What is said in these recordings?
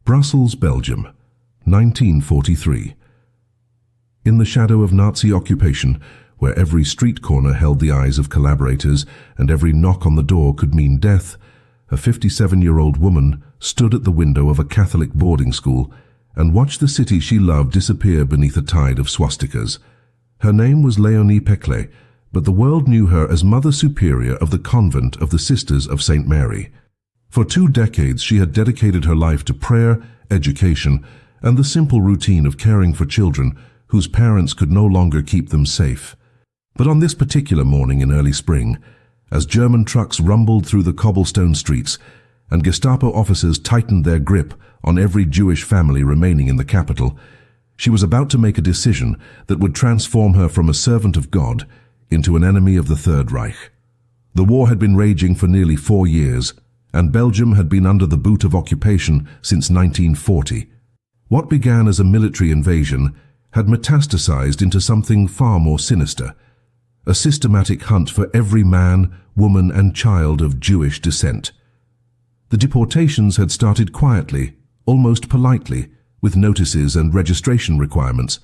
Brussels, Belgium, 1943. In the shadow of Nazi occupation, where every street corner held the eyes of collaborators and every knock on the door could mean death, a 57-year-old woman stood at the window of a Catholic boarding school and watched the city she loved disappear beneath a tide of swastikas. Her name was Léonie Peclet, but the world knew her as Mother Superior of the Convent of the Sisters of St. Mary. For 2 decades she had dedicated her life to prayer, education, and the simple routine of caring for children whose parents could no longer keep them safe. But on this particular morning in early spring, as German trucks rumbled through the cobblestone streets and Gestapo officers tightened their grip on every Jewish family remaining in the capital, she was about to make a decision that would transform her from a servant of God into an enemy of the Third Reich. The war had been raging for nearly 4 years, and Belgium had been under the boot of occupation since 1940. What began as a military invasion had metastasized into something far more sinister, a systematic hunt for every man, woman, and child of Jewish descent. The deportations had started quietly, almost politely, with notices and registration requirements,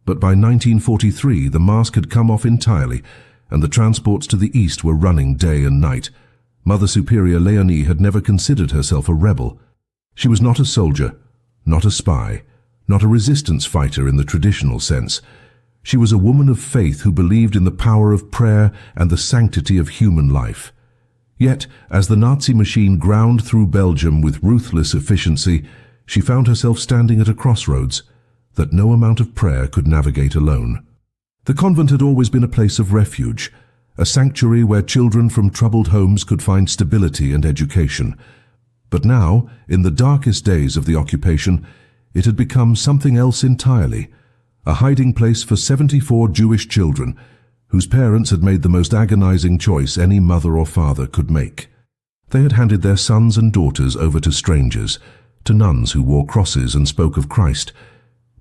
but by 1943 the mask had come off entirely, and the transports to the east were running day and night. Mother Superior Léonie had never considered herself a rebel. She was not a soldier, not a spy, not a resistance fighter in the traditional sense. She was a woman of faith who believed in the power of prayer and the sanctity of human life. Yet, as the Nazi machine ground through Belgium with ruthless efficiency, she found herself standing at a crossroads that no amount of prayer could navigate alone. The convent had always been a place of refuge, a sanctuary where children from troubled homes could find stability and education. But now, in the darkest days of the occupation, it had become something else entirely, a hiding place for 74 Jewish children whose parents had made the most agonizing choice any mother or father could make. They had handed their sons and daughters over to strangers, to nuns who wore crosses and spoke of Christ,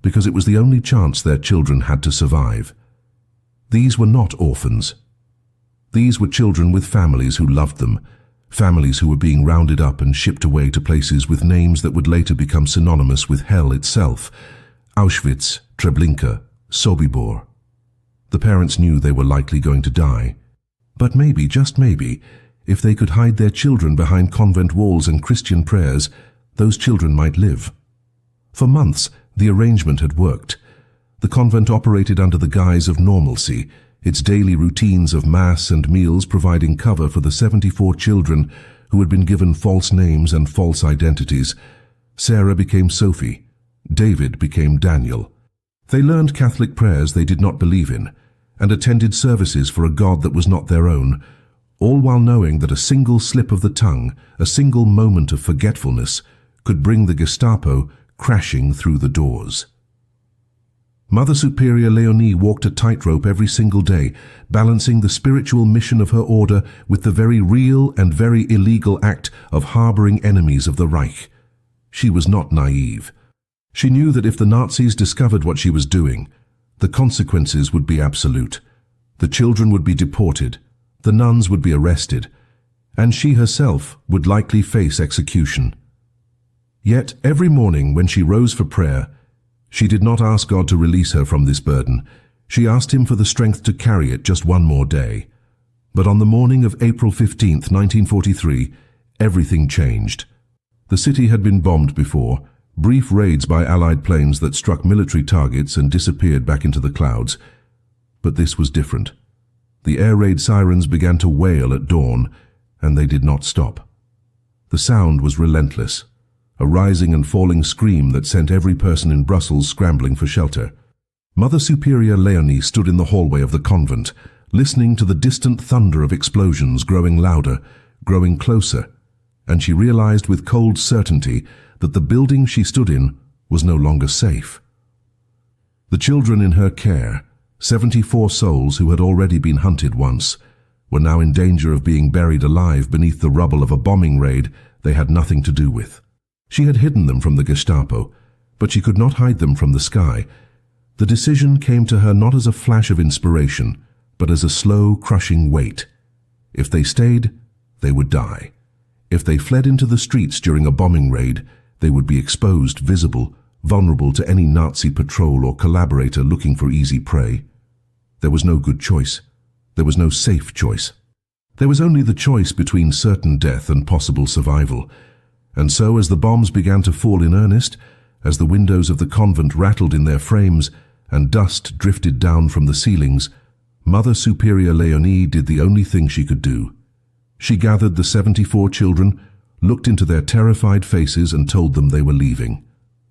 because it was the only chance their children had to survive. These were not orphans. These were children with families who loved them, families who were being rounded up and shipped away to places with names that would later become synonymous with hell itself: Auschwitz, Treblinka, Sobibor. The parents knew they were likely going to die. But maybe, just maybe, if they could hide their children behind convent walls and Christian prayers, those children might live. For months, the arrangement had worked. The convent operated under the guise of normalcy, its daily routines of mass and meals providing cover for the 74 children who had been given false names and false identities. Sarah became Sophie. David became Daniel. They learned Catholic prayers they did not believe in, and attended services for a God that was not their own, all while knowing that a single slip of the tongue, a single moment of forgetfulness, could bring the Gestapo crashing through the doors. Mother Superior Léonie walked a tightrope every single day, balancing the spiritual mission of her order with the very real and very illegal act of harboring enemies of the Reich. She was not naive. She knew that if the Nazis discovered what she was doing, the consequences would be absolute. The children would be deported, the nuns would be arrested, and she herself would likely face execution. Yet every morning when she rose for prayer, she did not ask God to release her from this burden. She asked him for the strength to carry it just one more day. But on the morning of April 15th, 1943, everything changed. The city had been bombed before, brief raids by Allied planes that struck military targets and disappeared back into the clouds. But this was different. The air raid sirens began to wail at dawn, and they did not stop. The sound was relentless, a rising and falling scream that sent every person in Brussels scrambling for shelter. Mother Superior Léonie stood in the hallway of the convent, listening to the distant thunder of explosions growing louder, growing closer, and she realized with cold certainty that the building she stood in was no longer safe. The children in her care, 74 souls who had already been hunted once, were now in danger of being buried alive beneath the rubble of a bombing raid they had nothing to do with. She had hidden them from the Gestapo, but she could not hide them from the sky. The decision came to her not as a flash of inspiration, but as a slow, crushing weight. If they stayed, they would die. If they fled into the streets during a bombing raid, They would be exposed, visible, vulnerable to any Nazi patrol or collaborator looking for easy prey. There was no good choice. There was no safe choice. There was only the choice between certain death and possible survival. And so, as the bombs began to fall in earnest, as the windows of the convent rattled in their frames and dust drifted down from the ceilings, Mother Superior Leonie did the only thing she could do. She gathered the 74 children, looked into their terrified faces and told them they were leaving.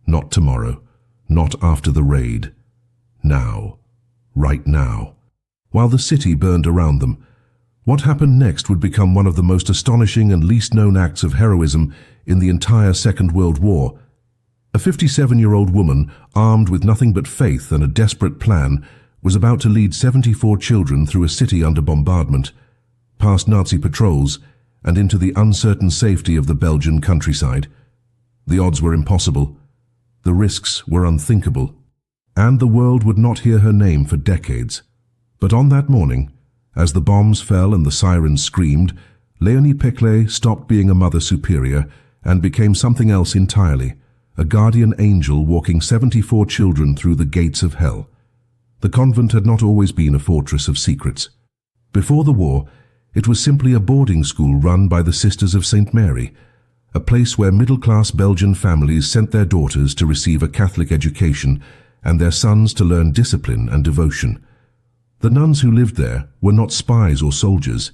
Not tomorrow, not after the raid. Now. Right now. While the city burned around them. What happened next would become one of the most astonishing and least known acts of heroism in the entire Second World War. A 57-year-old woman, armed with nothing but faith and a desperate plan, was about to lead 74 children through a city under bombardment, past Nazi patrols, and into the uncertain safety of the Belgian countryside. The odds were impossible. The risks were unthinkable. And the world would not hear her name for decades. But on that morning, as the bombs fell and the sirens screamed, Leonie Peclet stopped being a Mother Superior and became something else entirely, a guardian angel walking 74 children through the gates of hell. The convent had not always been a fortress of secrets. Before the war, it was simply a boarding school run by the Sisters of St. Mary, a place where middle-class Belgian families sent their daughters to receive a Catholic education and their sons to learn discipline and devotion. The nuns who lived there were not spies or soldiers.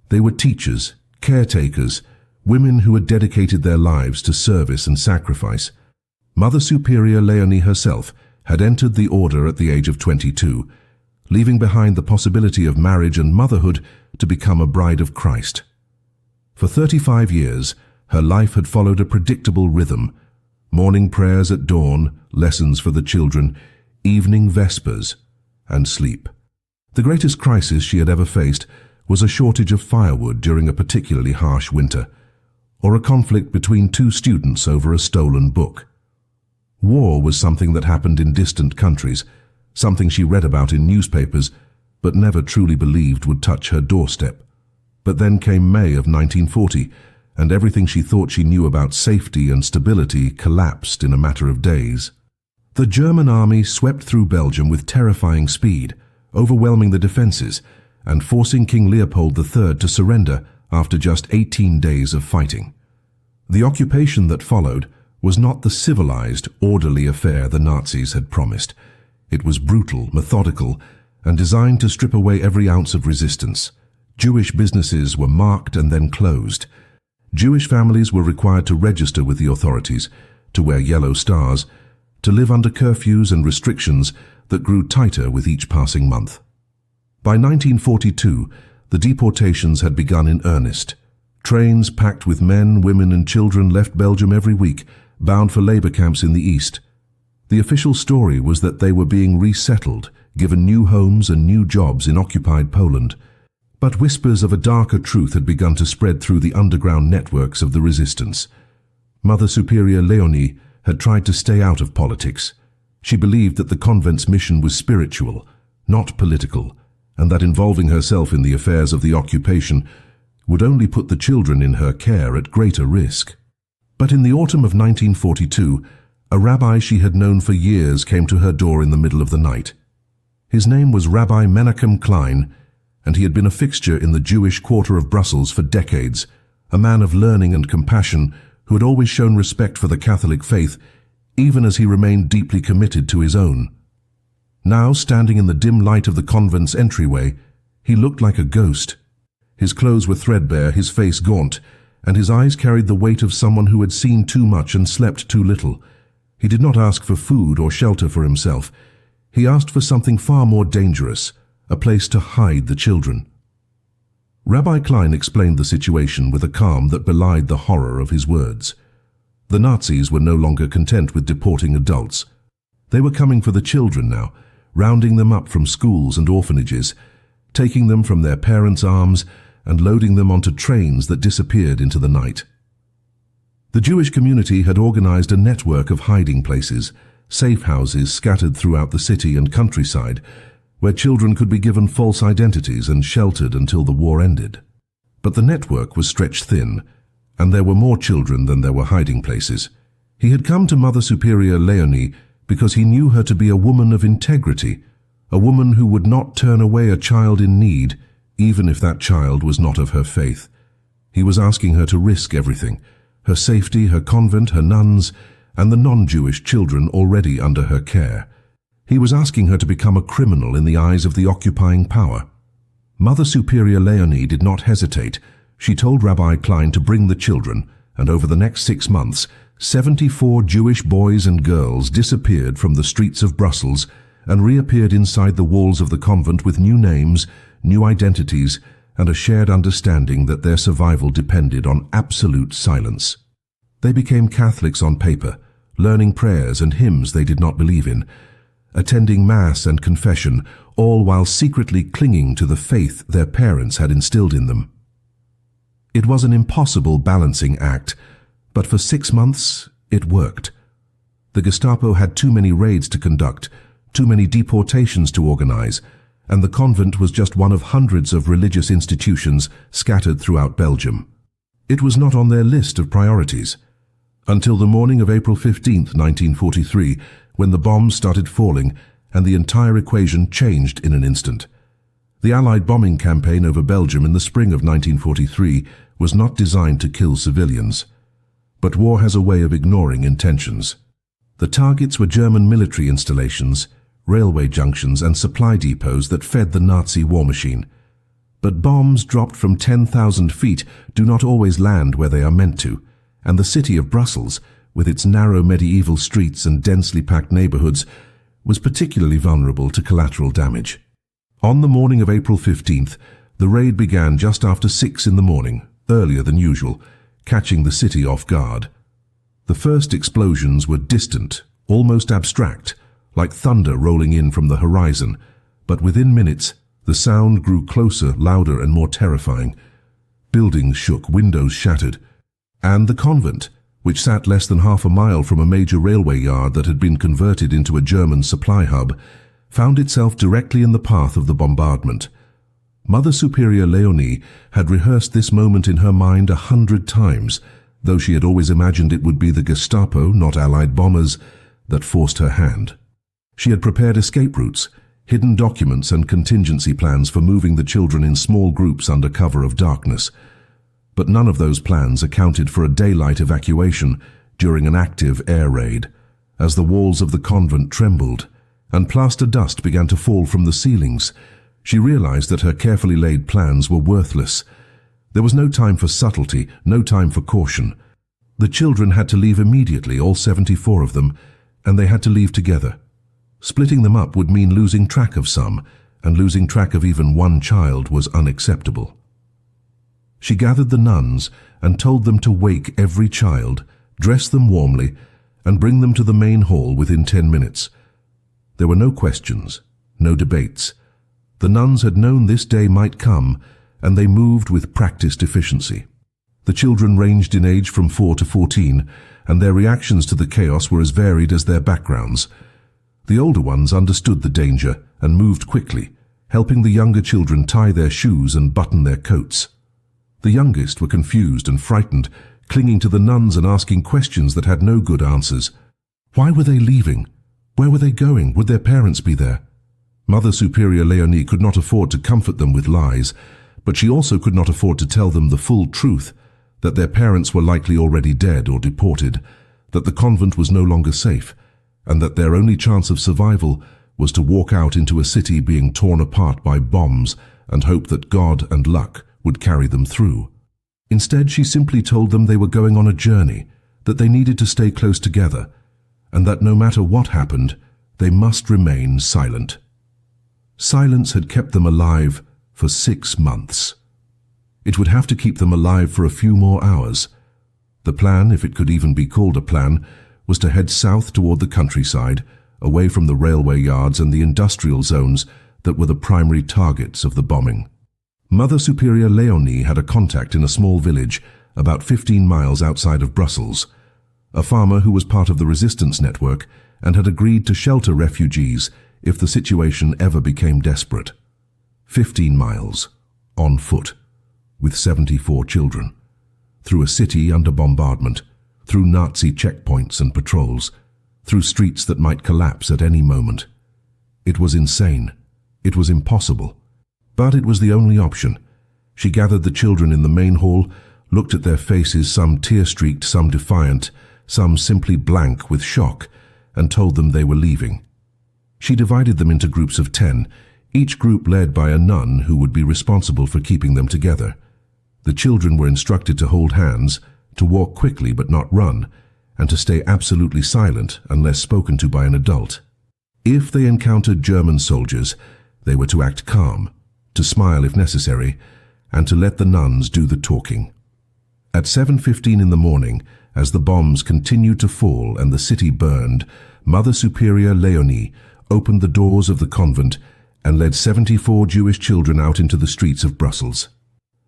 They were teachers, caretakers, women who had dedicated their lives to service and sacrifice. Mother Superior Leonie herself had entered the order at the age of 22, leaving behind the possibility of marriage and motherhood to become a bride of Christ. For 35 years, her life had followed a predictable rhythm: morning prayers at dawn, lessons for the children, evening vespers, and sleep. The greatest crisis she had ever faced was a shortage of firewood during a particularly harsh winter, or a conflict between two students over a stolen book. War was something that happened in distant countries, something she read about in newspapers, but never truly believed would touch her doorstep. But then came May of 1940, and everything she thought she knew about safety and stability collapsed in a matter of days. The German army swept through Belgium with terrifying speed, overwhelming the defenses and forcing King Leopold III to surrender after just 18 days of fighting. The occupation that followed was not the civilized, orderly affair the Nazis had promised. It was brutal, methodical, and designed to strip away every ounce of resistance. Jewish businesses were marked and then closed. Jewish families were required to register with the authorities, to wear yellow stars, to live under curfews and restrictions that grew tighter with each passing month. By 1942, the deportations had begun in earnest. Trains packed with men, women and children left Belgium every week, bound for labor camps in the east. The official story was that they were being resettled, given new homes and new jobs in occupied Poland. But whispers of a darker truth had begun to spread through the underground networks of the resistance. Mother Superior Leonie had tried to stay out of politics. She believed that the convent's mission was spiritual, not political, and that involving herself in the affairs of the occupation would only put the children in her care at greater risk. But in the autumn of 1942, a rabbi she had known for years came to her door in the middle of the night. His name was Rabbi Menachem Klein, and he had been a fixture in the Jewish quarter of Brussels for decades, a man of learning and compassion who had always shown respect for the Catholic faith, even as he remained deeply committed to his own. Now, standing in the dim light of the convent's entryway, he looked like a ghost. His clothes were threadbare, his face gaunt, and his eyes carried the weight of someone who had seen too much and slept too little. He did not ask for food or shelter for himself. He asked for something far more dangerous, a place to hide the children. Rabbi Klein explained the situation with a calm that belied the horror of his words. The Nazis were no longer content with deporting adults. They were coming for the children now, rounding them up from schools and orphanages, taking them from their parents' arms and loading them onto trains that disappeared into the night. The Jewish community had organized a network of hiding places, safe houses scattered throughout the city and countryside, where children could be given false identities and sheltered until the war ended. But the network was stretched thin, and there were more children than there were hiding places. He had come to Mother Superior Leonie because he knew her to be a woman of integrity, a woman who would not turn away a child in need, even if that child was not of her faith. He was asking her to risk everything, her safety, her convent, her nuns, and the non-Jewish children already under her care. He was asking her to become a criminal in the eyes of the occupying power. Mother Superior Leonie did not hesitate. She told Rabbi Klein to bring the children, and over the next 6 months, 74 Jewish boys and girls disappeared from the streets of Brussels and reappeared inside the walls of the convent with new names, new identities, and a shared understanding that their survival depended on absolute silence. They became Catholics on paper, learning prayers and hymns they did not believe in, attending Mass and confession, all while secretly clinging to the faith their parents had instilled in them. It was an impossible balancing act, but for 6 months it worked. The Gestapo had too many raids to conduct, too many deportations to organize, and the convent was just one of hundreds of religious institutions scattered throughout Belgium. It was not on their list of priorities. Until the morning of April 15, 1943, when the bombs started falling and the entire equation changed in an instant. The Allied bombing campaign over Belgium in the spring of 1943 was not designed to kill civilians. But war has a way of ignoring intentions. The targets were German military installations, railway junctions and supply depots that fed the Nazi war machine. But bombs dropped from 10,000 feet do not always land where they are meant to, and the city of Brussels, with its narrow medieval streets and densely packed neighborhoods, was particularly vulnerable to collateral damage. On the morning of April 15th, the raid began just after 6 in the morning, earlier than usual, catching the city off guard. The first explosions were distant, almost abstract, like thunder rolling in from the horizon, but within minutes, the sound grew closer, louder, and more terrifying. Buildings shook, windows shattered, and the convent, which sat less than half a mile from a major railway yard that had been converted into a German supply hub, found itself directly in the path of the bombardment. Mother Superior Leonie had rehearsed this moment in her mind 100 times, though she had always imagined it would be the Gestapo, not Allied bombers, that forced her hand. She had prepared escape routes, hidden documents and contingency plans for moving the children in small groups under cover of darkness. But none of those plans accounted for a daylight evacuation during an active air raid, as the walls of the convent trembled and plaster dust began to fall from the ceilings. She realized that her carefully laid plans were worthless. There was no time for subtlety, no time for caution. The children had to leave immediately, all 74 of them, and they had to leave together. Splitting them up would mean losing track of some, and losing track of even one child was unacceptable. She gathered the nuns and told them to wake every child, dress them warmly, and bring them to the main hall within 10 minutes. There were no questions, no debates. The nuns had known this day might come, and they moved with practiced efficiency. The children ranged in age from 4 to 14, and their reactions to the chaos were as varied as their backgrounds. The older ones understood the danger and moved quickly, helping the younger children tie their shoes and button their coats. The youngest were confused and frightened, clinging to the nuns and asking questions that had no good answers. Why were they leaving? Where were they going? Would their parents be there? Mother Superior Leonie could not afford to comfort them with lies, but she also could not afford to tell them the full truth, that their parents were likely already dead or deported, that the convent was no longer safe, and that their only chance of survival was to walk out into a city being torn apart by bombs and hope that God and luck would carry them through. Instead, she simply told them they were going on a journey, that they needed to stay close together, and that no matter what happened, they must remain silent. Silence had kept them alive for 6 months. It would have to keep them alive for a few more hours. The plan, if it could even be called a plan, was to head south toward the countryside, away from the railway yards and the industrial zones that were the primary targets of the bombing. Mother Superior Leonie had a contact in a small village about 15 miles outside of Brussels, a farmer who was part of the resistance network and had agreed to shelter refugees if the situation ever became desperate. 15 miles, on foot, with 74 children, through a city under bombardment, through Nazi checkpoints and patrols, through streets that might collapse at any moment. It was insane. It was impossible. But it was the only option. She gathered the children in the main hall, looked at their faces, some tear-streaked, some defiant, some simply blank with shock, and told them they were leaving. She divided them into groups of 10, each group led by a nun who would be responsible for keeping them together. The children were instructed to hold hands, to walk quickly but not run, and to stay absolutely silent unless spoken to by an adult. If they encountered German soldiers, they were to act calm, to smile if necessary, and to let the nuns do the talking. At 7:15 in the morning, as the bombs continued to fall and the city burned, Mother Superior Leonie opened the doors of the convent and led 74 Jewish children out into the streets of Brussels.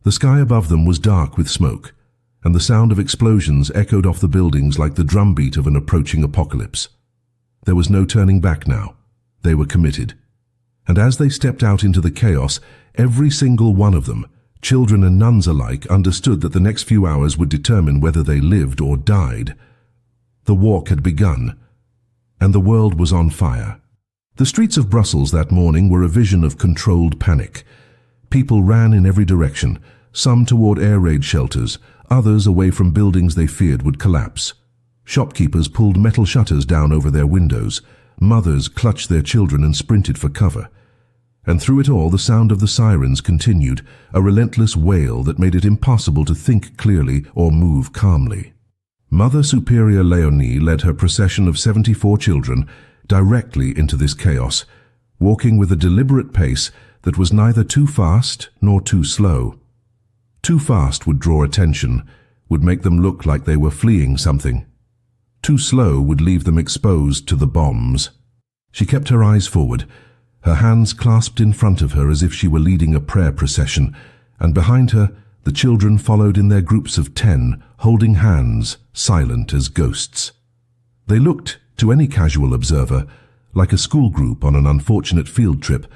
The sky above them was dark with smoke, and the sound of explosions echoed off the buildings like the drumbeat of an approaching apocalypse. There was no turning back now. They were committed. And as they stepped out into the chaos, every single one of them, children and nuns alike, understood that the next few hours would determine whether they lived or died. The walk had begun, and the world was on fire. The streets of Brussels that morning were a vision of controlled panic. People ran in every direction, some toward air raid shelters, others away from buildings they feared would collapse. Shopkeepers pulled metal shutters down over their windows. Mothers clutched their children and sprinted for cover. And through it all, the sound of the sirens continued, a relentless wail that made it impossible to think clearly or move calmly. Mother Superior Leonie led her procession of 74 children directly into this chaos, walking with a deliberate pace that was neither too fast nor too slow. Too fast would draw attention, would make them look like they were fleeing something. Too slow would leave them exposed to the bombs. She kept her eyes forward, her hands clasped in front of her as if she were leading a prayer procession, and behind her the children followed in their groups of 10, holding hands, silent as ghosts. They looked, to any casual observer, like a school group on an unfortunate field trip,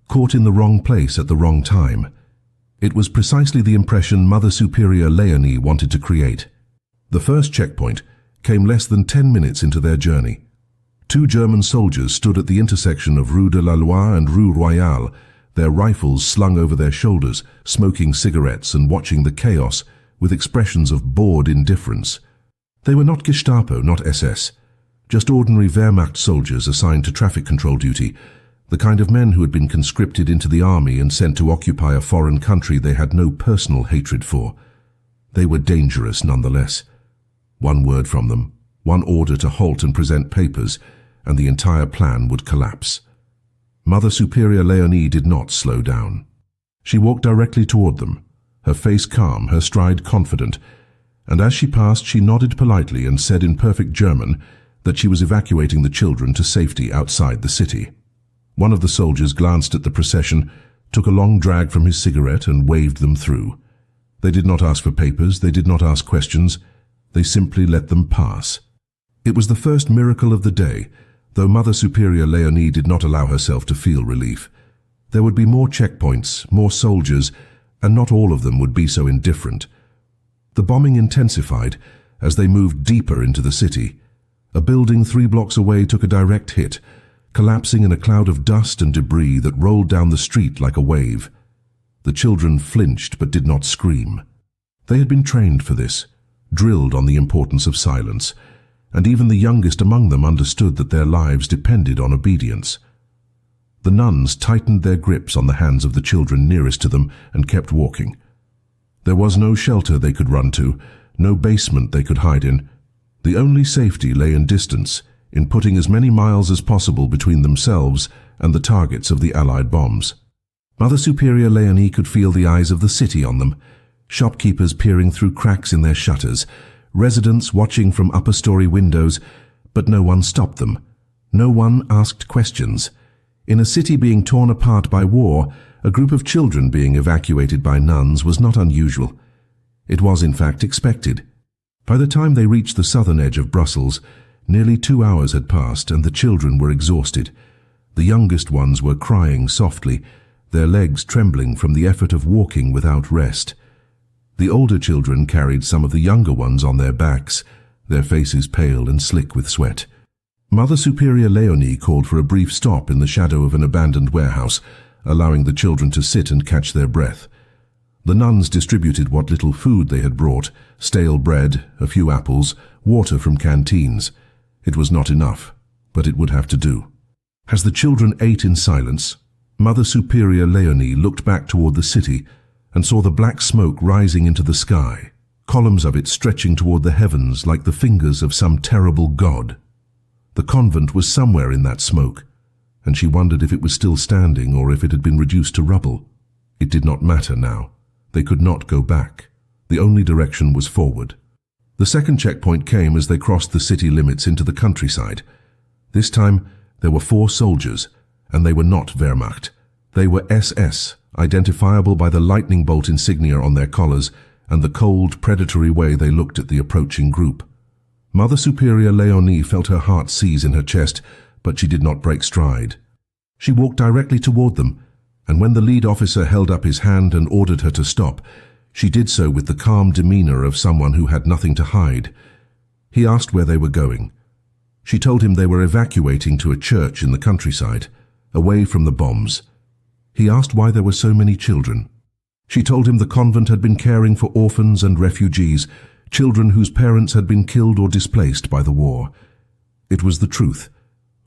caught in the wrong place at the wrong time. It was precisely the impression Mother Superior Leonie wanted to create. The first checkpoint came less than 10 minutes into their journey. 2 German soldiers stood at the intersection of Rue de la Loi and Rue Royale, their rifles slung over their shoulders, smoking cigarettes and watching the chaos with expressions of bored indifference. They were not Gestapo, not SS, just ordinary Wehrmacht soldiers assigned to traffic control duty, the kind of men who had been conscripted into the army and sent to occupy a foreign country they had no personal hatred for. They were dangerous nonetheless. One word from them, one order to halt and present papers, and the entire plan would collapse. Mother Superior Leonie did not slow down. She walked directly toward them, her face calm, her stride confident, and as she passed she nodded politely and said in perfect German that she was evacuating the children to safety outside the city. One of the soldiers glanced at the procession, took a long drag from his cigarette and waved them through. They did not ask for papers, they did not ask questions, they simply let them pass. It was the first miracle of the day, though Mother Superior Leonie did not allow herself to feel relief. There would be more checkpoints, more soldiers, and not all of them would be so indifferent. The bombing intensified as they moved deeper into the city. A building 3 blocks away took a direct hit, collapsing in a cloud of dust and debris that rolled down the street like a wave. The children flinched but did not scream. They had been trained for this, drilled on the importance of silence, and even the youngest among them understood that their lives depended on obedience. The nuns tightened their grips on the hands of the children nearest to them and kept walking. There was no shelter they could run to, no basement they could hide in. The only safety lay in distance, in putting as many miles as possible between themselves and the targets of the Allied bombs. Mother Superior Leonie could feel the eyes of the city on them, shopkeepers peering through cracks in their shutters, residents watching from upper-story windows, but no one stopped them. No one asked questions. In a city being torn apart by war, a group of children being evacuated by nuns was not unusual. It was, in fact, expected. By the time they reached the southern edge of Brussels, nearly 2 hours had passed and the children were exhausted. The youngest ones were crying softly, their legs trembling from the effort of walking without rest. The older children carried some of the younger ones on their backs, their faces pale and slick with sweat. Mother Superior Leonie called for a brief stop in the shadow of an abandoned warehouse, allowing the children to sit and catch their breath. The nuns distributed what little food they had brought, stale bread, a few apples, water from canteens. It was not enough, but it would have to do. As the children ate in silence, Mother Superior Leonie looked back toward the city and saw the black smoke rising into the sky, columns of it stretching toward the heavens like the fingers of some terrible god. The convent was somewhere in that smoke, and she wondered if it was still standing or if it had been reduced to rubble. It did not matter now. They could not go back. The only direction was forward. The second checkpoint came as they crossed the city limits into the countryside. This time, there were 4 soldiers, and they were not Wehrmacht. They were SS, identifiable by the lightning bolt insignia on their collars and the cold, predatory way they looked at the approaching group. Mother Superior Leonie felt her heart seize in her chest, but she did not break stride. She walked directly toward them, and when the lead officer held up his hand and ordered her to stop, she did so with the calm demeanor of someone who had nothing to hide. He asked where they were going. She told him they were evacuating to a church in the countryside, away from the bombs. He asked why there were so many children. She told him the convent had been caring for orphans and refugees, children whose parents had been killed or displaced by the war. It was the truth,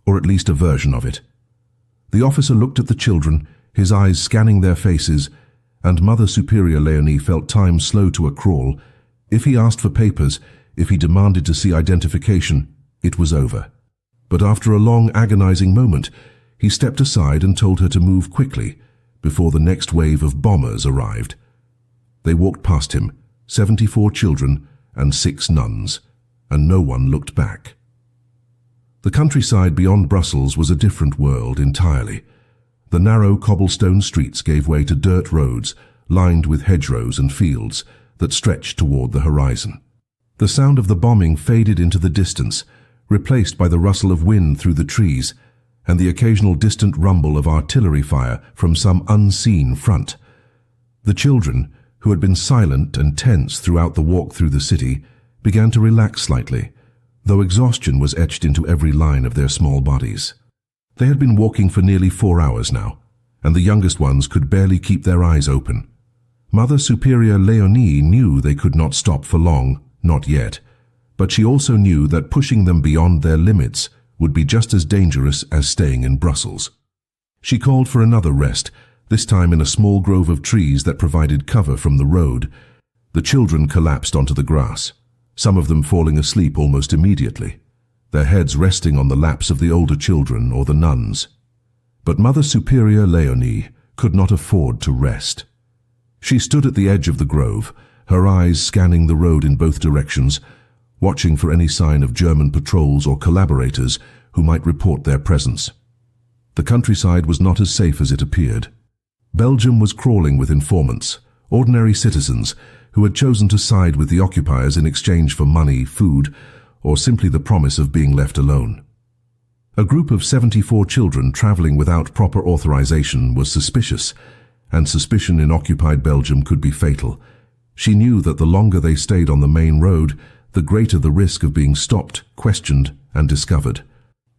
or at least a version of it. The officer looked at the children, his eyes scanning their faces, and Mother Superior Leonie felt time slow to a crawl. If he asked for papers, if he demanded to see identification, it was over. But after a long, agonizing moment, he stepped aside and told her to move quickly before the next wave of bombers arrived. They walked past him, 74 children and 6 nuns, and no one looked back. The countryside beyond Brussels was a different world entirely. The narrow cobblestone streets gave way to dirt roads, lined with hedgerows and fields that stretched toward the horizon. The sound of the bombing faded into the distance, replaced by the rustle of wind through the trees and the occasional distant rumble of artillery fire from some unseen front. The children, who had been silent and tense throughout the walk through the city, began to relax slightly, though exhaustion was etched into every line of their small bodies. They had been walking for nearly 4 hours now, and the youngest ones could barely keep their eyes open. Mother Superior Leonie knew they could not stop for long, not yet, but she also knew that pushing them beyond their limits would be just as dangerous as staying in Brussels. She called for another rest, this time in a small grove of trees that provided cover from the road. The children collapsed onto the grass, some of them falling asleep almost immediately, their heads resting on the laps of the older children or the nuns. But Mother Superior Leonie could not afford to rest. She stood at the edge of the grove, her eyes scanning the road in both directions, watching for any sign of German patrols or collaborators who might report their presence. The countryside was not as safe as it appeared. Belgium was crawling with informants, ordinary citizens who had chosen to side with the occupiers in exchange for money, food, or simply the promise of being left alone. A group of 74 children traveling without proper authorization was suspicious, and suspicion in occupied Belgium could be fatal. She knew that the longer they stayed on the main road, the greater the risk of being stopped, questioned, and discovered.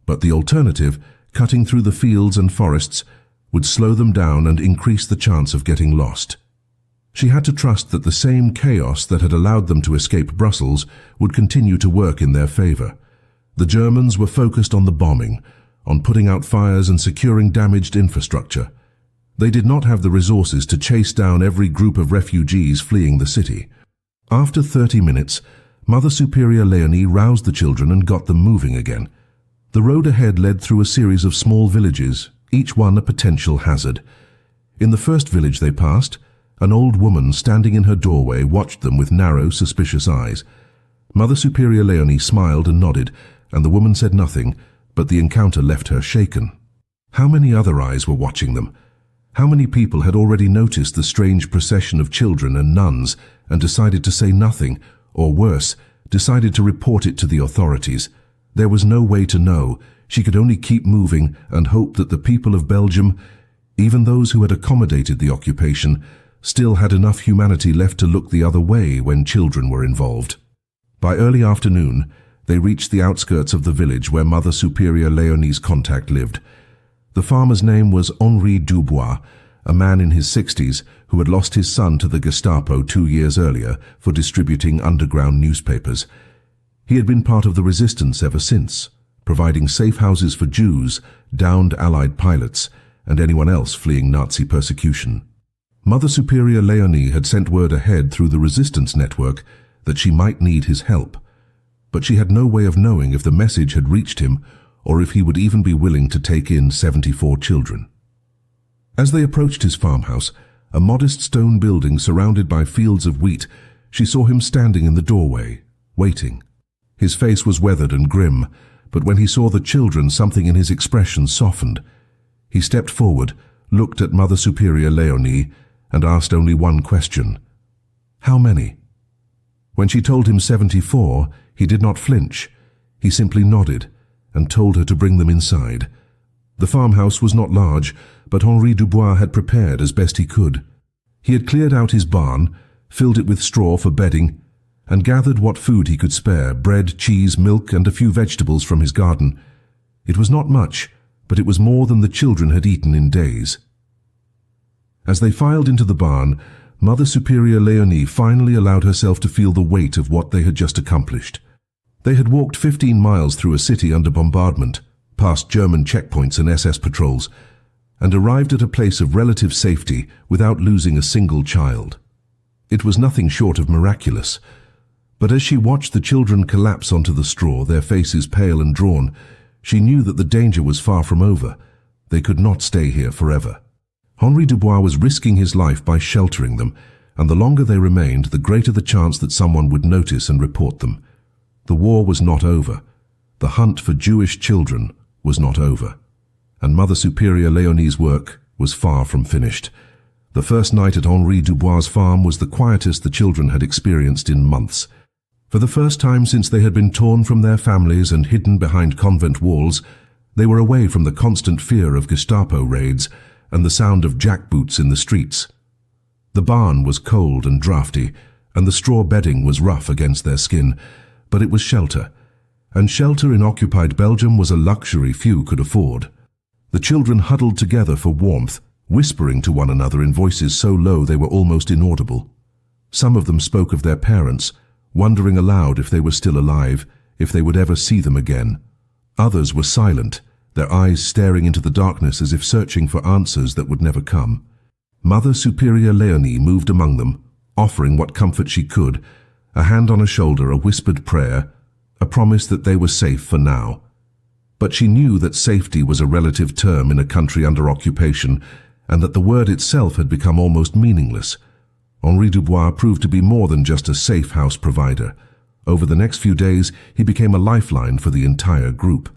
But the alternative, cutting through the fields and forests, would slow them down and increase the chance of getting lost. She had to trust that the same chaos that had allowed them to escape Brussels would continue to work in their favor. The Germans were focused on the bombing, on putting out fires and securing damaged infrastructure. They did not have the resources to chase down every group of refugees fleeing the city. After 30 minutes, Mother Superior Leonie roused the children and got them moving again. The road ahead led through a series of small villages, each one a potential hazard. In the first village they passed, an old woman standing in her doorway watched them with narrow, suspicious eyes. Mother Superior Leonie smiled and nodded, and the woman said nothing, but the encounter left her shaken. How many other eyes were watching them? How many people had already noticed the strange procession of children and nuns and decided to say nothing, or worse, decided to report it to the authorities? There was no way to know. She could only keep moving and hope that the people of Belgium, even those who had accommodated the occupation, still had enough humanity left to look the other way when children were involved. By early afternoon, they reached the outskirts of the village where Mother Superior Léonie's contact lived. The farmer's name was Henri Dubois, a man in his 60s who had lost his son to the Gestapo 2 years earlier for distributing underground newspapers. He had been part of the resistance ever since, providing safe houses for Jews, downed Allied pilots, and anyone else fleeing Nazi persecution. Mother Superior Léonie had sent word ahead through the resistance network that she might need his help, but she had no way of knowing if the message had reached him or if he would even be willing to take in 74 children. As they approached his farmhouse, a modest stone building surrounded by fields of wheat, she saw him standing in the doorway, waiting. His face was weathered and grim, but when he saw the children, something in his expression softened. He stepped forward, looked at Mother Superior Léonie, and asked only one question. How many? When she told him 74, he did not flinch. He simply nodded and told her to bring them inside. The farmhouse was not large, but Henri Dubois had prepared as best he could. He had cleared out his barn, filled it with straw for bedding, and gathered what food he could spare, bread, cheese, milk, and a few vegetables from his garden. It was not much, but it was more than the children had eaten in days. As they filed into the barn, Mother Superior Léonie finally allowed herself to feel the weight of what they had just accomplished. They had walked 15 miles through a city under bombardment, past German checkpoints and SS patrols, and arrived at a place of relative safety without losing a single child. It was nothing short of miraculous. But as she watched the children collapse onto the straw, their faces pale and drawn, she knew that the danger was far from over. They could not stay here forever. Henri Dubois was risking his life by sheltering them, and the longer they remained, the greater the chance that someone would notice and report them. The war was not over. The hunt for Jewish children was not over. And Mother Superior Léonie's work was far from finished. The first night at Henri Dubois' farm was the quietest the children had experienced in months. For the first time since they had been torn from their families and hidden behind convent walls, they were away from the constant fear of Gestapo raids and the sound of jackboots in the streets. The barn was cold and drafty, and the straw bedding was rough against their skin, but it was shelter, and shelter in occupied Belgium was a luxury few could afford. The children huddled together for warmth, whispering to one another in voices so low they were almost inaudible. Some of them spoke of their parents, wondering aloud if they were still alive, if they would ever see them again. Others were silent, their eyes staring into the darkness as if searching for answers that would never come. Mother Superior Léonie moved among them, offering what comfort she could, a hand on a shoulder, a whispered prayer, a promise that they were safe for now. But she knew that safety was a relative term in a country under occupation, and that the word itself had become almost meaningless. Henri Dubois proved to be more than just a safe house provider. Over the next few days, he became a lifeline for the entire group.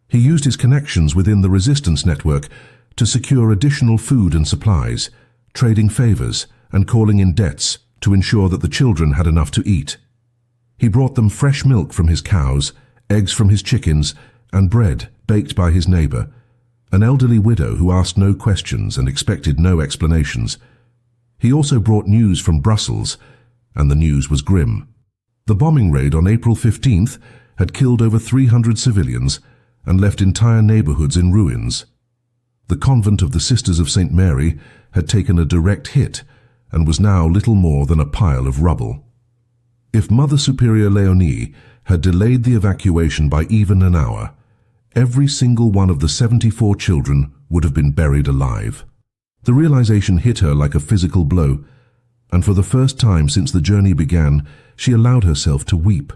He used his connections within the resistance network to secure additional food and supplies, trading favors and calling in debts to ensure that the children had enough to eat. He brought them fresh milk from his cows, eggs from his chickens, and bread baked by his neighbor, an elderly widow who asked no questions and expected no explanations. He also brought news from Brussels, and the news was grim. The bombing raid on April 15th had killed over 300 civilians and left entire neighborhoods in ruins. The convent of the Sisters of St. Mary had taken a direct hit and was now little more than a pile of rubble. If Mother Superior Léonie had delayed the evacuation by even an hour, every single one of the 74 children would have been buried alive. The realization hit her like a physical blow, and for the first time since the journey began, she allowed herself to weep.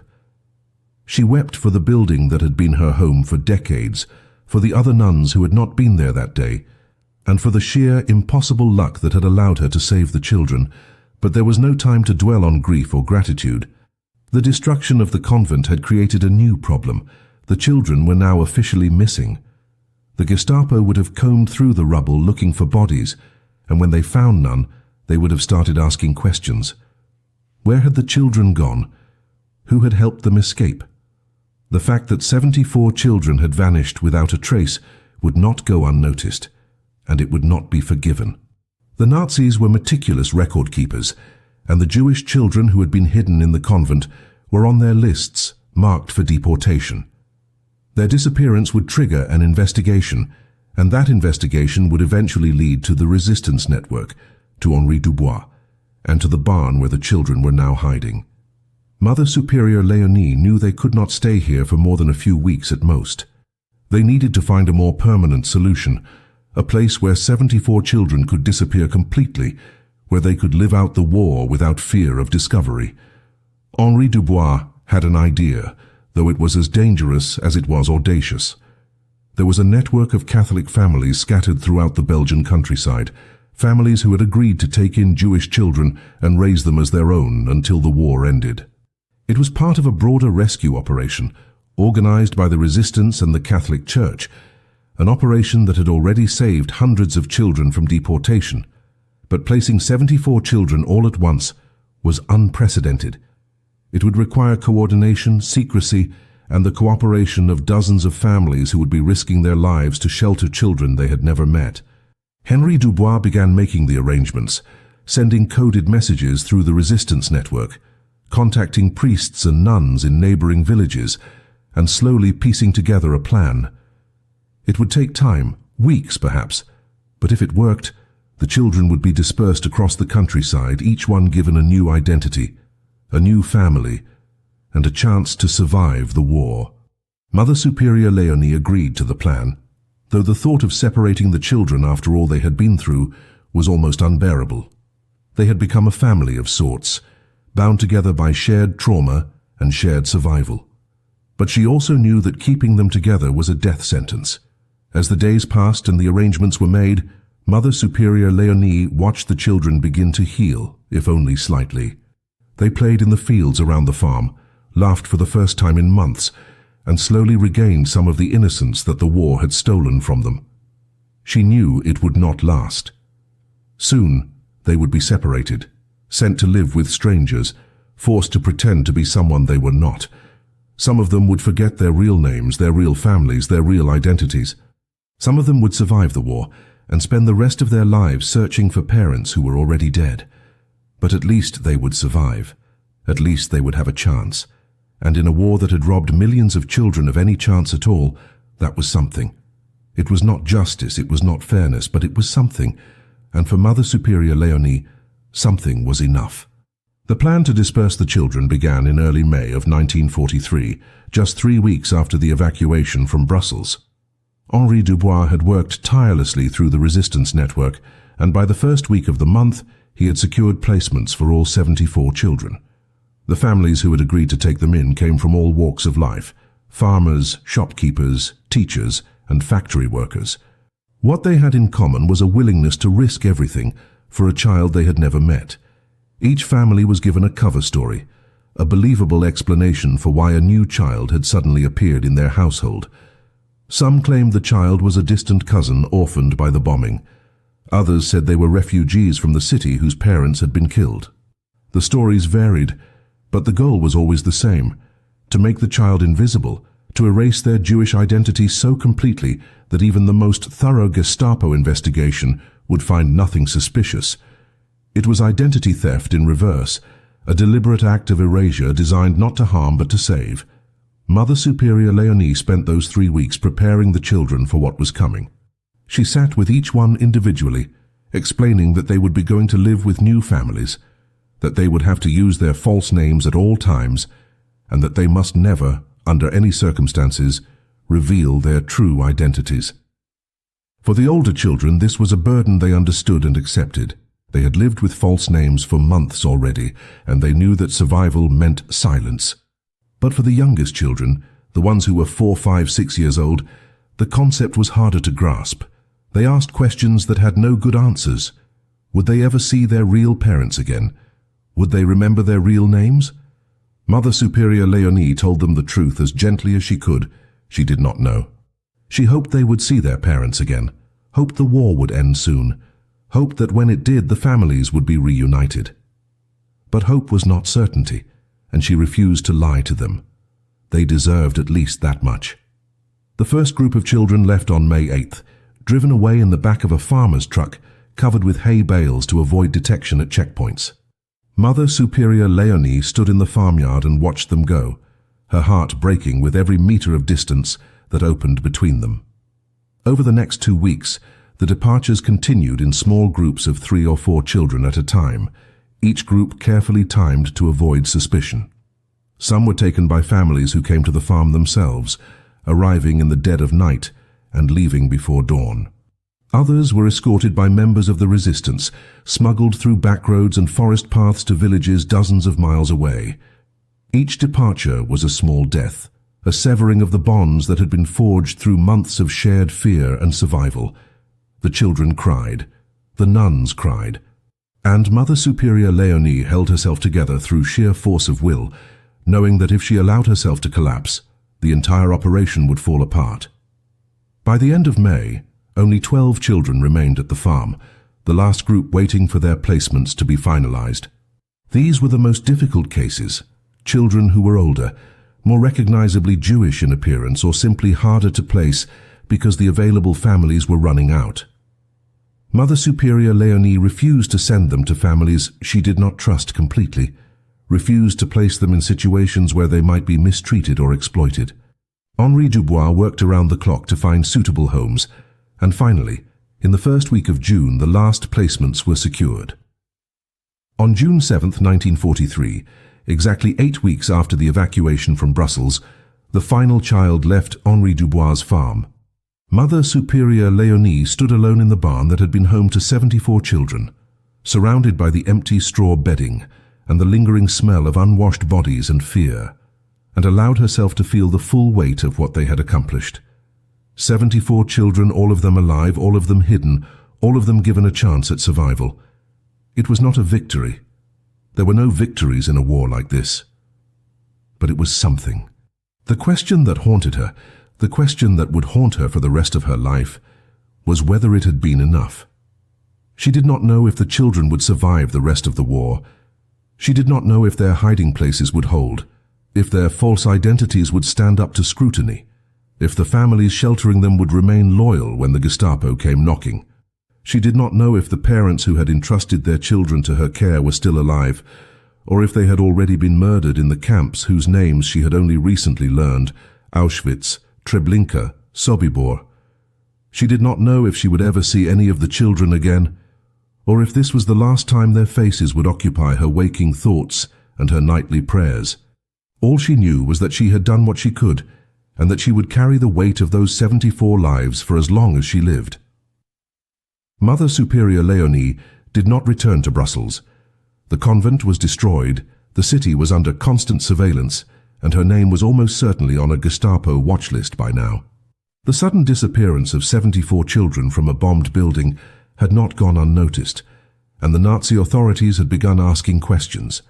She wept for the building that had been her home for decades, for the other nuns who had not been there that day, and for the sheer, impossible luck that had allowed her to save the children. But there was no time to dwell on grief or gratitude. The destruction of the convent had created a new problem. The children were now officially missing. The Gestapo would have combed through the rubble looking for bodies, and when they found none, they would have started asking questions. Where had the children gone? Who had helped them escape? The fact that 74 children had vanished without a trace would not go unnoticed, and it would not be forgiven. The Nazis were meticulous record keepers, and the Jewish children who had been hidden in the convent were on their lists, marked for deportation. Their disappearance would trigger an investigation, and that investigation would eventually lead to the resistance network, to Henri Dubois, and to the barn where the children were now hiding. Mother Superior Léonie knew they could not stay here for more than a few weeks at most. They needed to find a more permanent solution, a place where 74 children could disappear completely, where they could live out the war without fear of discovery. Henri Dubois had an idea, though it was as dangerous as it was audacious. There was a network of Catholic families scattered throughout the Belgian countryside, families who had agreed to take in Jewish children and raise them as their own until the war ended. It was part of a broader rescue operation, organized by the Resistance and the Catholic Church, an operation that had already saved hundreds of children from deportation. But placing 74 children all at once was unprecedented. It would require coordination, secrecy, and the cooperation of dozens of families who would be risking their lives to shelter children they had never met. Henri Dubois began making the arrangements, sending coded messages through the resistance network, contacting priests and nuns in neighboring villages, and slowly piecing together a plan. It would take time, weeks perhaps, but if it worked, the children would be dispersed across the countryside, each one given a new identity, a new family, and a chance to survive the war. Mother Superior Léonie agreed to the plan, though the thought of separating the children after all they had been through was almost unbearable. They had become a family of sorts, bound together by shared trauma and shared survival. But she also knew that keeping them together was a death sentence. As the days passed and the arrangements were made, Mother Superior Léonie watched the children begin to heal, if only slightly. They played in the fields around the farm, laughed for the first time in months, and slowly regained some of the innocence that the war had stolen from them. She knew it would not last. Soon, they would be separated, sent to live with strangers, forced to pretend to be someone they were not. Some of them would forget their real names, their real families, their real identities. Some of them would survive the war and spend the rest of their lives searching for parents who were already dead. But at least they would survive. At least they would have a chance. And in a war that had robbed millions of children of any chance at all, that was something. It was not justice, it was not fairness, but it was something. And for Mother Superior Léonie, something was enough. The plan to disperse the children began in early May of 1943, just 3 weeks after the evacuation from Brussels. Henri Dubois had worked tirelessly through the resistance network, and by the first week of the month, he had secured placements for all 74 children. The families who had agreed to take them in came from all walks of life: farmers, shopkeepers, teachers, and factory workers. What they had in common was a willingness to risk everything for a child they had never met. Each family was given a cover story, a believable explanation for why a new child had suddenly appeared in their household. Some claimed the child was a distant cousin orphaned by the bombing. Others said they were refugees from the city whose parents had been killed. The stories varied, but the goal was always the same: to make the child invisible, to erase their Jewish identity so completely that even the most thorough Gestapo investigation would find nothing suspicious. It was identity theft in reverse, a deliberate act of erasure designed not to harm but to save. Mother Superior Léonie spent those 3 weeks preparing the children for what was coming. She sat with each one individually, explaining that they would be going to live with new families, that they would have to use their false names at all times, and that they must never, under any circumstances, reveal their true identities. For the older children, this was a burden they understood and accepted. They had lived with false names for months already, and they knew that survival meant silence. But for the youngest children, the ones who were 4, 5, 6 years old, the concept was harder to grasp. They asked questions that had no good answers. Would they ever see their real parents again? Would they remember their real names? Mother Superior Léonie told them the truth as gently as she could. She did not know. She hoped they would see their parents again, hoped the war would end soon, hoped that when it did, the families would be reunited. But hope was not certainty, and she refused to lie to them. They deserved at least that much. The first group of children left on May 8th, driven away in the back of a farmer's truck, covered with hay bales to avoid detection at checkpoints. Mother Superior Leonie stood in the farmyard and watched them go, her heart breaking with every meter of distance that opened between them. Over the next 2 weeks, the departures continued in small groups of 3 or 4 children at a time, each group carefully timed to avoid suspicion. Some were taken by families who came to the farm themselves, arriving in the dead of night and leaving before dawn. Others were escorted by members of the resistance, smuggled through back roads and forest paths to villages dozens of miles away. Each departure was a small death, a severing of the bonds that had been forged through months of shared fear and survival. The children cried, the nuns cried, and Mother Superior Leonie held herself together through sheer force of will, knowing that if she allowed herself to collapse, the entire operation would fall apart. By the end of May, only 12 children remained at the farm, the last group waiting for their placements to be finalized. These were the most difficult cases, children who were older, more recognizably Jewish in appearance or simply harder to place because the available families were running out. Mother Superior Leonie refused to send them to families she did not trust completely, refused to place them in situations where they might be mistreated or exploited. Henri Dubois worked around the clock to find suitable homes, and finally, in the first week of June, the last placements were secured. On June 7, 1943, exactly 8 weeks after the evacuation from Brussels, the final child left Henri Dubois' farm. Mother Superior Leonie stood alone in the barn that had been home to 74 children, surrounded by the empty straw bedding and the lingering smell of unwashed bodies and fear, and allowed herself to feel the full weight of what they had accomplished. 74 children, all of them alive, all of them hidden, all of them given a chance at survival. It was not a victory. There were no victories in a war like this. But it was something. The question that haunted her, the question that would haunt her for the rest of her life, was whether it had been enough. She did not know if the children would survive the rest of the war. She did not know if their hiding places would hold, if their false identities would stand up to scrutiny, if the families sheltering them would remain loyal when the Gestapo came knocking. She did not know if the parents who had entrusted their children to her care were still alive, or if they had already been murdered in the camps whose names she had only recently learned: Auschwitz, Treblinka, Sobibor. She did not know if she would ever see any of the children again, or if this was the last time their faces would occupy her waking thoughts and her nightly prayers. All she knew was that she had done what she could, and that she would carry the weight of those 74 lives for as long as she lived. Mother Superior Leonie did not return to Brussels. The convent was destroyed, the city was under constant surveillance, and her name was almost certainly on a Gestapo watch list by now. The sudden disappearance of 74 children from a bombed building had not gone unnoticed, and the Nazi authorities had begun asking questions.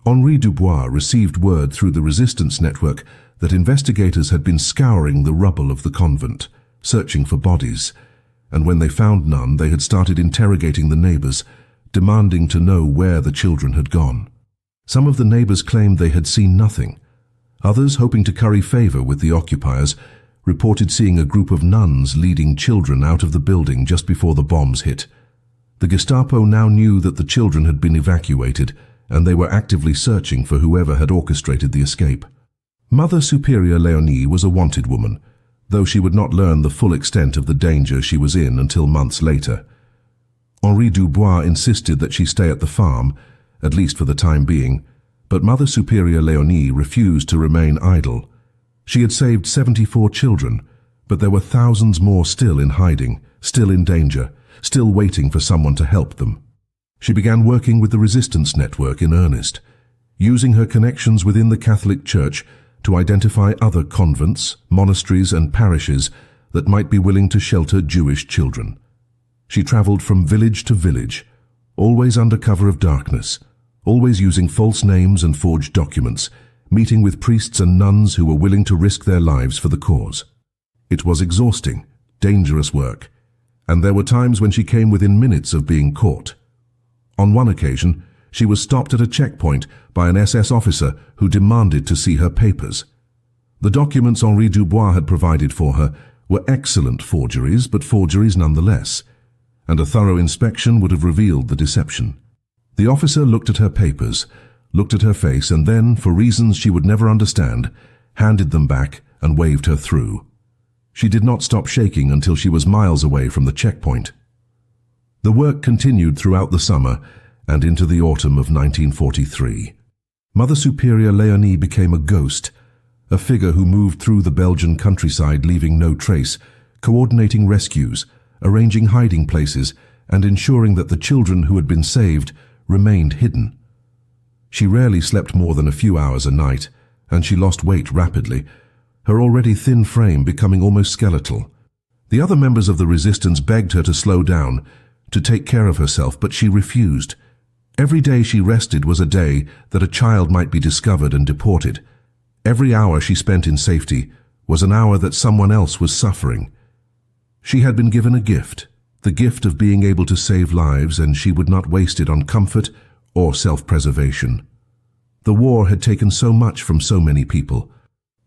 Henri Dubois received word through the resistance network that investigators had been scouring the rubble of the convent, searching for bodies, and when they found none, they had started interrogating the neighbors, demanding to know where the children had gone. Some of the neighbors claimed they had seen nothing. Others, hoping to curry favor with the occupiers, reported seeing a group of nuns leading children out of the building just before the bombs hit. The Gestapo now knew that the children had been evacuated, and they were actively searching for whoever had orchestrated the escape. Mother Superior Leonie was a wanted woman, though she would not learn the full extent of the danger she was in until months later. Henri Dubois insisted that she stay at the farm, at least for the time being, but Mother Superior Leonie refused to remain idle. She had saved 74 children, but there were thousands more still in hiding, still in danger, still waiting for someone to help them. She began working with the resistance network in earnest, using her connections within the Catholic Church to identify other convents, monasteries and parishes that might be willing to shelter Jewish children. She traveled from village to village, always under cover of darkness, always using false names and forged documents, meeting with priests and nuns who were willing to risk their lives for the cause. It was exhausting, dangerous work, and there were times when she came within minutes of being caught. On one occasion, she was stopped at a checkpoint by an SS officer who demanded to see her papers. The documents Henri Dubois had provided for her were excellent forgeries, but forgeries nonetheless, and a thorough inspection would have revealed the deception. The officer looked at her papers, looked at her face, and then, for reasons she would never understand, handed them back and waved her through. She did not stop shaking until she was miles away from the checkpoint. The work continued throughout the summer and into the autumn of 1943. Mother Superior Leonie became a ghost, a figure who moved through the Belgian countryside leaving no trace, coordinating rescues, arranging hiding places, and ensuring that the children who had been saved remained hidden. She rarely slept more than a few hours a night, and she lost weight rapidly, her already thin frame becoming almost skeletal. The other members of the resistance begged her to slow down, to take care of herself, but she refused. Every day she rested was a day that a child might be discovered and deported. Every hour she spent in safety was an hour that someone else was suffering. She had been given a gift, the gift of being able to save lives, and she would not waste it on comfort or self-preservation. The war had taken so much from so many people.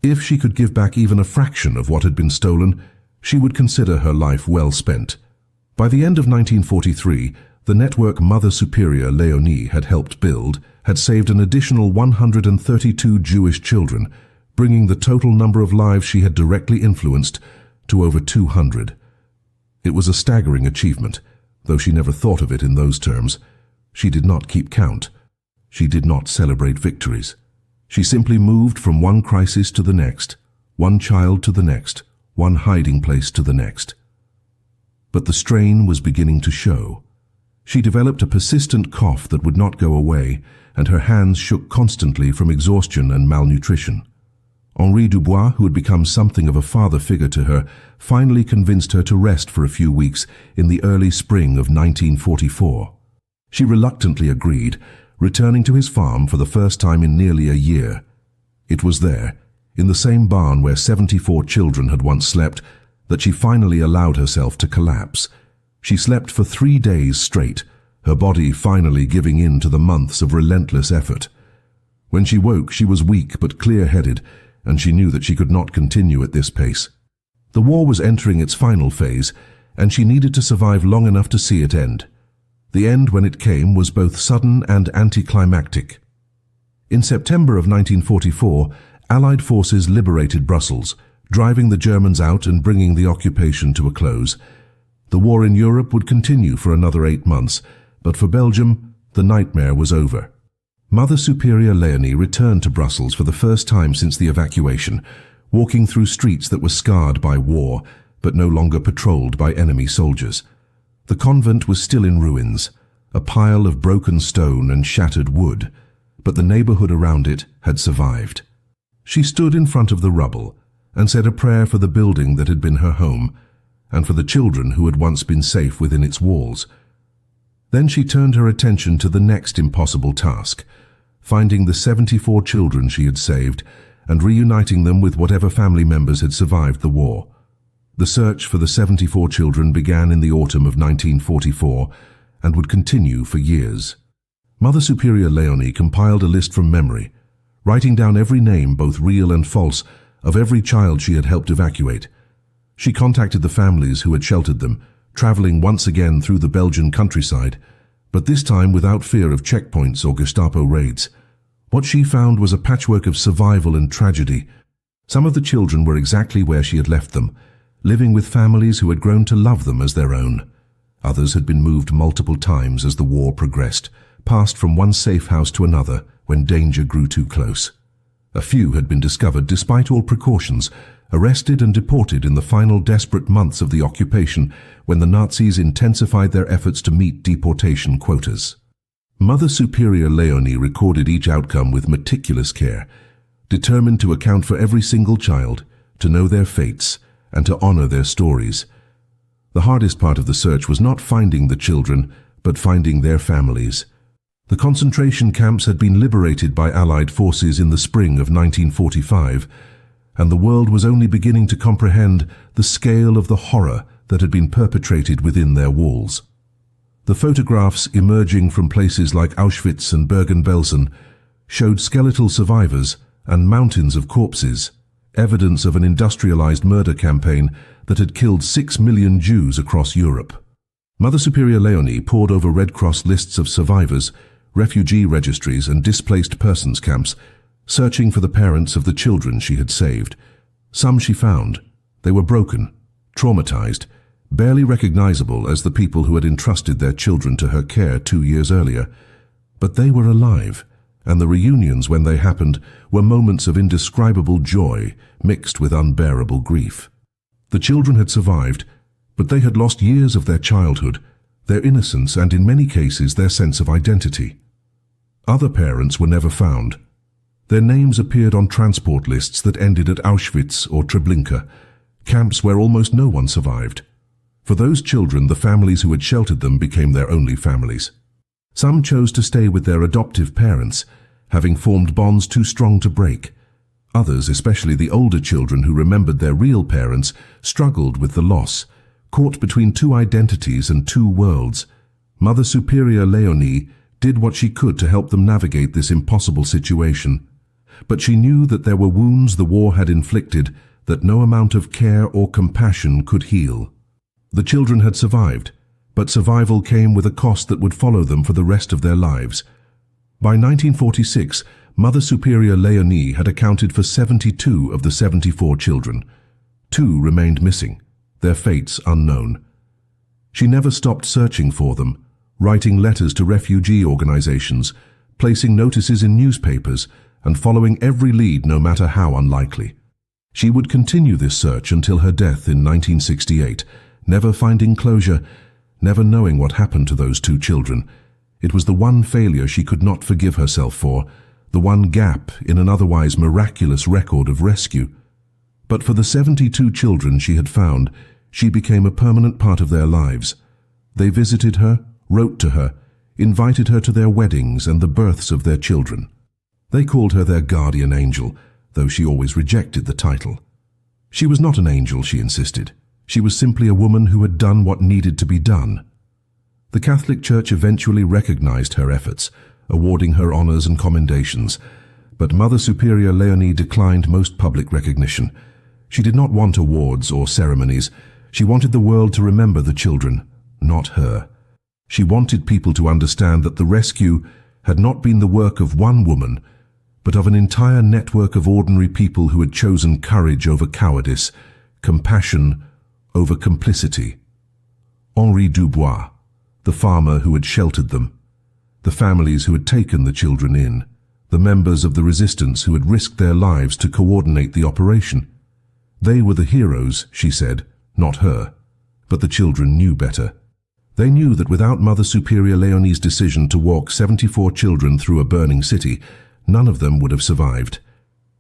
If she could give back even a fraction of what had been stolen, she would consider her life well spent. By the end of 1943, the network Mother Superior Leonie had helped build had saved an additional 132 Jewish children, bringing the total number of lives she had directly influenced to over 200. It was a staggering achievement, though she never thought of it in those terms. She did not keep count. She did not celebrate victories. She simply moved from one crisis to the next, one child to the next, one hiding place to the next. But the strain was beginning to show. She developed a persistent cough that would not go away, and her hands shook constantly from exhaustion and malnutrition. Henri Dubois, who had become something of a father figure to her, finally convinced her to rest for a few weeks in the early spring of 1944. She reluctantly agreed, returning to his farm for the first time in nearly a year. It was there, in the same barn where 74 children had once slept, that she finally allowed herself to collapse. She slept for 3 days straight, her body finally giving in to the months of relentless effort. When she woke, she was weak but clear-headed, and she knew that she could not continue at this pace. The war was entering its final phase, and she needed to survive long enough to see it end. The end, when it came, was both sudden and anticlimactic. In September of 1944, Allied forces liberated Brussels, driving the Germans out and bringing the occupation to a close. The war in Europe would continue for another 8 months, but for Belgium, the nightmare was over. Mother Superior Leonie returned to Brussels for the first time since the evacuation, walking through streets that were scarred by war, but no longer patrolled by enemy soldiers. The convent was still in ruins, a pile of broken stone and shattered wood, but the neighborhood around it had survived. She stood in front of the rubble and said a prayer for the building that had been her home, and for the children who had once been safe within its walls. Then she turned her attention to the next impossible task, finding the 74 children she had saved and reuniting them with whatever family members had survived the war. The search for the 74 children began in the autumn of 1944 and would continue for years. Mother Superior Leonie compiled a list from memory, writing down every name, both real and false, of every child she had helped evacuate. She contacted the families who had sheltered them, traveling once again through the Belgian countryside, but this time without fear of checkpoints or Gestapo raids. What she found was a patchwork of survival and tragedy. Some of the children were exactly where she had left them, living with families who had grown to love them as their own. Others had been moved multiple times as the war progressed, passed from one safe house to another when danger grew too close. A few had been discovered despite all precautions, arrested and deported in the final desperate months of the occupation when the Nazis intensified their efforts to meet deportation quotas. Mother Superior Leonie recorded each outcome with meticulous care, determined to account for every single child, to know their fates, and to honor their stories. The hardest part of the search was not finding the children, but finding their families. The concentration camps had been liberated by Allied forces in the spring of 1945, and the world was only beginning to comprehend the scale of the horror that had been perpetrated within their walls. The photographs emerging from places like Auschwitz and Bergen-Belsen showed skeletal survivors and mountains of corpses, evidence of an industrialized murder campaign that had killed 6 million Jews across Europe. Mother Superior Leonie pored over Red Cross lists of survivors, refugee registries and displaced persons camps, searching for the parents of the children she had saved. Some she found. They were broken, traumatized, barely recognizable as the people who had entrusted their children to her care 2 years earlier. But they were alive, and the reunions, when they happened, were moments of indescribable joy mixed with unbearable grief. The children had survived, but they had lost years of their childhood, their innocence, and in many cases their sense of identity. Other parents were never found. Their names appeared on transport lists that ended at Auschwitz or Treblinka, camps where almost no one survived. For those children, the families who had sheltered them became their only families. Some chose to stay with their adoptive parents, having formed bonds too strong to break. Others, especially the older children who remembered their real parents, struggled with the loss, caught between two identities and two worlds. Mother Superior Leonie did what she could to help them navigate this impossible situation. But she knew that there were wounds the war had inflicted that no amount of care or compassion could heal. The children had survived, but survival came with a cost that would follow them for the rest of their lives. By 1946, Mother Superior Leonie had accounted for 72 of the 74 children. 2 remained missing, their fates unknown. She never stopped searching for them, writing letters to refugee organizations, placing notices in newspapers, and following every lead no matter how unlikely. She would continue this search until her death in 1968, never finding closure, never knowing what happened to those 2 children. It was the one failure she could not forgive herself for, the one gap in an otherwise miraculous record of rescue. But for the 72 children she had found, she became a permanent part of their lives. They visited her, wrote to her, invited her to their weddings and the births of their children. They called her their guardian angel, though she always rejected the title. She was not an angel, she insisted. She was simply a woman who had done what needed to be done. The Catholic Church eventually recognized her efforts, awarding her honors and commendations, but Mother Superior Leonie declined most public recognition. She did not want awards or ceremonies. She wanted the world to remember the children, not her. She wanted people to understand that the rescue had not been the work of one woman, but of an entire network of ordinary people who had chosen courage over cowardice, compassion over complicity. Henri Dubois, the farmer who had sheltered them, the families who had taken the children in, the members of the resistance who had risked their lives to coordinate the operation. They were the heroes, she said, not her. But the children knew better. They knew that without Mother Superior Leonie's decision to walk 74 children through a burning city, none of them would have survived.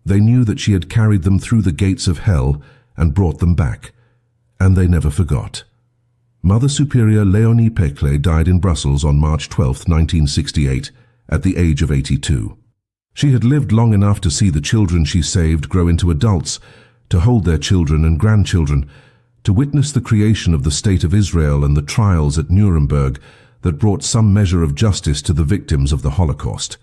They knew that she had carried them through the gates of hell and brought them back. And they never forgot. Mother Superior Leonie Peclet died in Brussels on March 12, 1968, at the age of 82. She had lived long enough to see the children she saved grow into adults, to hold their children and grandchildren, to witness the creation of the State of Israel and the trials at Nuremberg that brought some measure of justice to the victims of the Holocaust.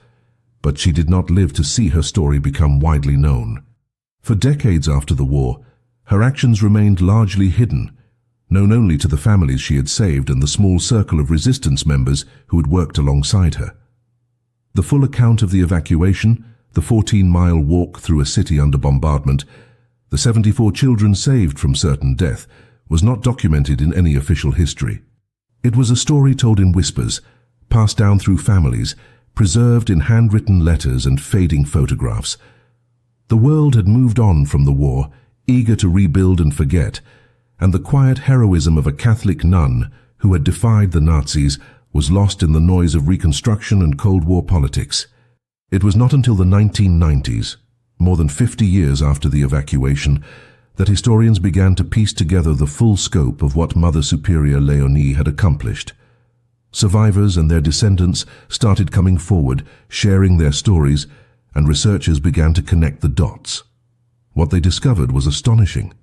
But she did not live to see her story become widely known. For decades after the war, her actions remained largely hidden, known only to the families she had saved and the small circle of resistance members who had worked alongside her. The full account of the evacuation, the 14-mile walk through a city under bombardment, the 74 children saved from certain death, was not documented in any official history. It was a story told in whispers, passed down through families, preserved in handwritten letters and fading photographs. The world had moved on from the war, eager to rebuild and forget, and the quiet heroism of a Catholic nun who had defied the Nazis was lost in the noise of Reconstruction and Cold War politics. It was not until the 1990s, more than 50 years after the evacuation, that historians began to piece together the full scope of what Mother Superior Leonie had accomplished. Survivors and their descendants started coming forward, sharing their stories, and researchers began to connect the dots. What they discovered was astonishing.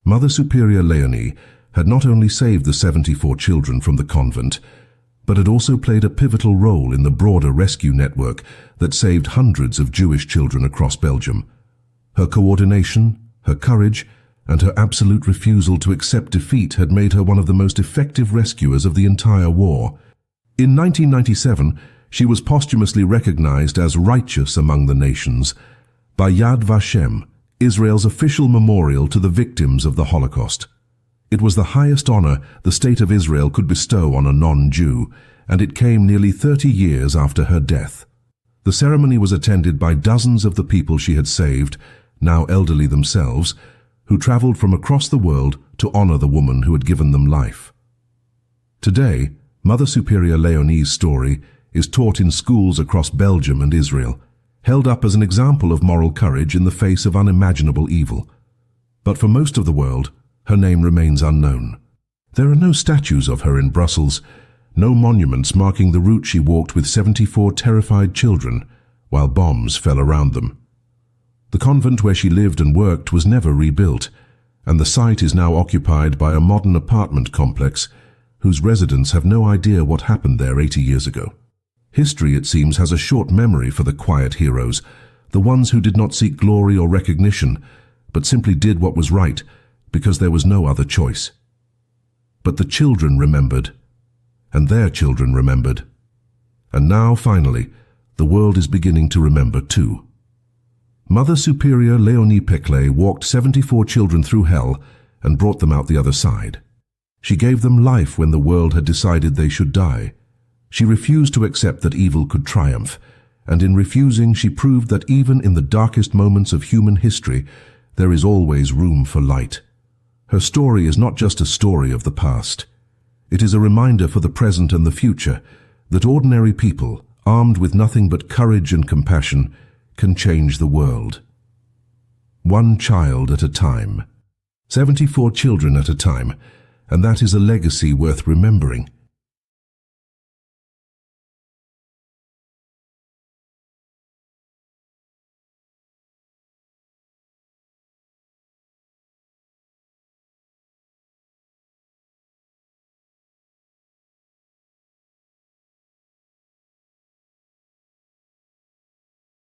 Mother Superior Leonie had not only saved the 74 children from the convent, but had also played a pivotal role in the broader rescue network that saved hundreds of Jewish children across Belgium. Her coordination, her courage, and her absolute refusal to accept defeat had made her one of the most effective rescuers of the entire war. In 1997, She was posthumously recognized as righteous among the nations by Yad Vashem, Israel's official memorial to the victims of the Holocaust. It was the highest honor the State of Israel could bestow on a non-Jew, and it came nearly 30 years after her death. The ceremony was attended by dozens of the people she had saved, now elderly themselves, who traveled from across the world to honor the woman who had given them life. Today, Mother Superior Leonie's story is taught in schools across Belgium and Israel, held up as an example of moral courage in the face of unimaginable evil. But for most of the world, her name remains unknown. There are no statues of her in Brussels, no monuments marking the route she walked with 74 terrified children while bombs fell around them. The convent where she lived and worked was never rebuilt, and the site is now occupied by a modern apartment complex whose residents have no idea what happened there 80 years ago. History, it seems, has a short memory for the quiet heroes, the ones who did not seek glory or recognition, but simply did what was right because there was no other choice. But the children remembered, and their children remembered. And now, finally, the world is beginning to remember too. Mother Superior Leonie Peclet walked 74 children through hell and brought them out the other side. She gave them life when the world had decided they should die. She refused to accept that evil could triumph, and in refusing she proved that even in the darkest moments of human history, there is always room for light. Her story is not just a story of the past. It is a reminder for the present and the future that ordinary people, armed with nothing but courage and compassion, can change the world. One child at a time. 74 children at a time, and that is a legacy worth remembering.